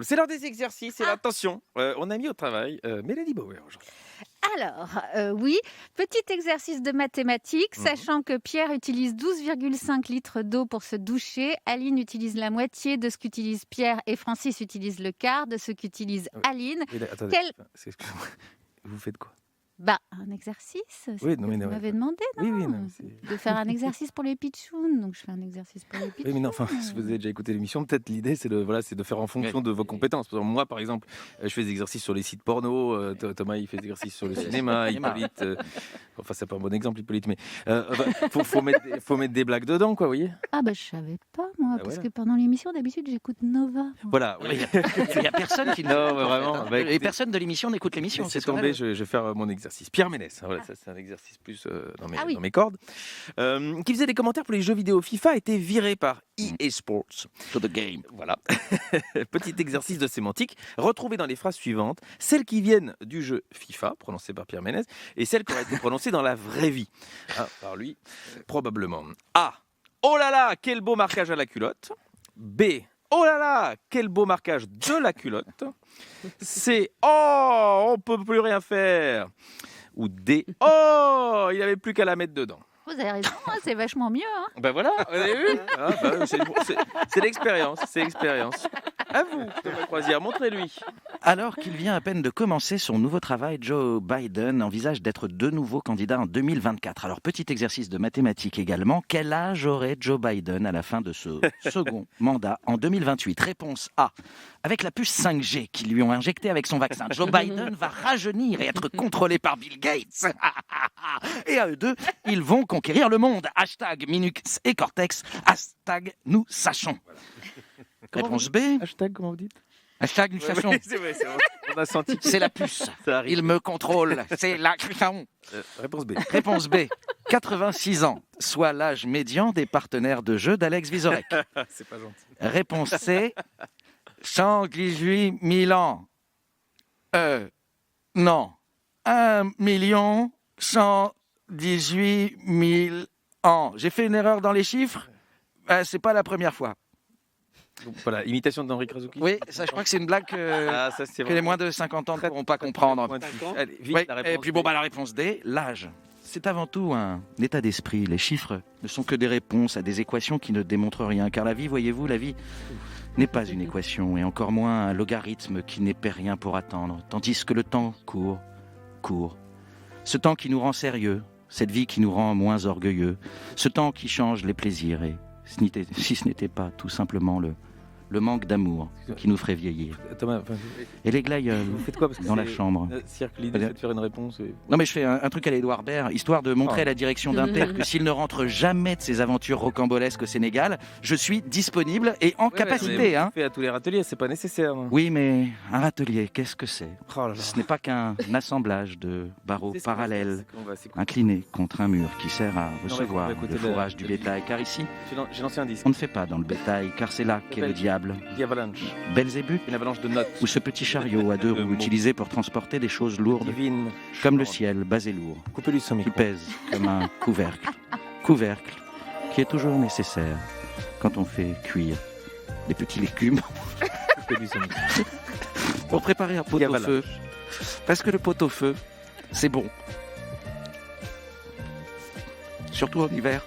C'est l'heure des exercices et attention, on a mis au travail Mélanie Bauer aujourd'hui. Alors, oui, petit exercice de mathématiques, sachant que Pierre utilise 12,5 litres d'eau pour se doucher, Aline utilise la moitié de ce qu'utilise Pierre et Francis utilise le quart de ce qu'utilise Aline. Oui, attendez, Quel- excusez-moi. Vous faites quoi? Un exercice, c'est Oui, ce non, que mais vous non, m'avez demandé, non? Oui, non, c'est... De faire un exercice pour les pitchouns, donc je fais un exercice pour les pitchouns. Oui, mais non, enfin, si vous avez déjà écouté l'émission, peut-être l'idée c'est de faire en fonction de vos compétences. Par exemple, moi, par exemple, je fais des exercices sur les sites porno. Thomas, il fait des exercices sur le cinéma. Hippolyte, enfin, c'est pas un bon exemple, Hippolyte, mais faut mettre des blagues dedans, quoi, vous voyez. Ah je savais pas, moi, parce que pendant l'émission, d'habitude, j'écoute Nova. Voilà. Il n'y a personne qui Non, mais vraiment. Bah, Et écoutez, personne de l'émission n'écoute l'émission. c'est ce qu'on tombé, a. je vais faire mon exercice. Pierre Ménès, voilà, ça c'est un exercice plus oui. dans mes cordes. Qui faisait des commentaires pour les jeux vidéo FIFA, a été viré par EA Sports. To the game. Voilà. Petit exercice de sémantique. Retrouvez dans les phrases suivantes celles qui viennent du jeu FIFA, prononcé par Pierre Ménès, et celles qui auraient été prononcées dans la vraie vie. Par lui, probablement. A. Oh là là, quel beau marquage à la culotte. B. Oh là là, quel beau marquage de la culotte. C. Oh, on peut plus rien faire. Ou D. Oh, il n'y avait plus qu'à la mettre dedans. Vous avez raison, c'est vachement mieux. Ben voilà, vous avez vu c'est l'expérience, c'est l'expérience. À vous, Thomas Croisière, montrez-lui. Alors qu'il vient à peine de commencer son nouveau travail, Joe Biden envisage d'être de nouveau candidat en 2024. Alors, petit exercice de mathématiques également. Quel âge aurait Joe Biden à la fin de ce second mandat en 2028? Réponse A. Avec la puce 5G qu'ils lui ont injectée avec son vaccin, Joe Biden va rajeunir et être contrôlé par Bill Gates. Et à eux deux, ils vont conquérir le monde. Hashtag Minux et Cortex. Hashtag nous sachons. Réponse B. Hashtag, comment vous dites? Hashtag nous sachons. C'est vrai, on a senti. C'est la puce. Ça arrive. Il me contrôle. C'est la Réponse B. Réponse B. 86 ans, soit l'âge médian des partenaires de jeu d'Alex Vizorek. C'est pas gentil. Réponse C. 118 000 ans. Non. 1 118 000 ans. J'ai fait une erreur dans les chiffres. C'est pas la première fois. Donc, voilà, imitation d'Henri Krasuki. Oui, ça, je crois que c'est une blague Ça, c'est que les moins de 50 ans ne pourront pas comprendre. Allez, vite, Oui, la réponse et puis D. la réponse D, l'âge. C'est avant tout un état d'esprit. Les chiffres ne sont que des réponses à des équations qui ne démontrent rien. Car la vie, voyez-vous, la vie n'est pas une équation, et encore moins un logarithme qui n'épais rien pour attendre. Tandis que le temps court. Ce temps qui nous rend sérieux, cette vie qui nous rend moins orgueilleux, ce temps qui change les plaisirs, et si ce n'était pas tout simplement le manque d'amour qui nous ferait vieillir. Thomas, Et les glaïeuls vous faites quoi parce que dans la c'est- chambre. C'est-à-dire que l'idée c'est de faire une réponse. Non mais je fais un truc à l'Édouard Baird, histoire de montrer à la direction d'Inter que s'il ne rentre jamais de ses aventures rocambolesques au Sénégal, je suis disponible et en capacité. Hein. Fait à tous les râteliers, c'est pas nécessaire. Oui, mais un râtelier, qu'est-ce que c'est? Oh là là. Ce n'est pas qu'un assemblage de barreaux C'est ce qu'on va parallèles faire, c'est qu'on va s'écouter. inclinés contre un mur qui sert à recevoir on va écouter le fourrage du bétail. Car ici, J'ai lancé un disque. on ne fait pas dans le bétail, car c'est là qu'est le diable. The Avalanche. Belzébuth Une avalanche de notes. ou ce petit chariot à deux De roues mots. utilisé pour transporter des choses lourdes, Divine. comme le ciel bas et lourd. Coupez-lui son Qui micro. pèse comme un couvercle qui est toujours nécessaire quand on fait cuire des petits légumes Coupez-lui son micro. pour préparer un pot-au-feu. Parce que le pot-au-feu, c'est bon. Surtout en hiver.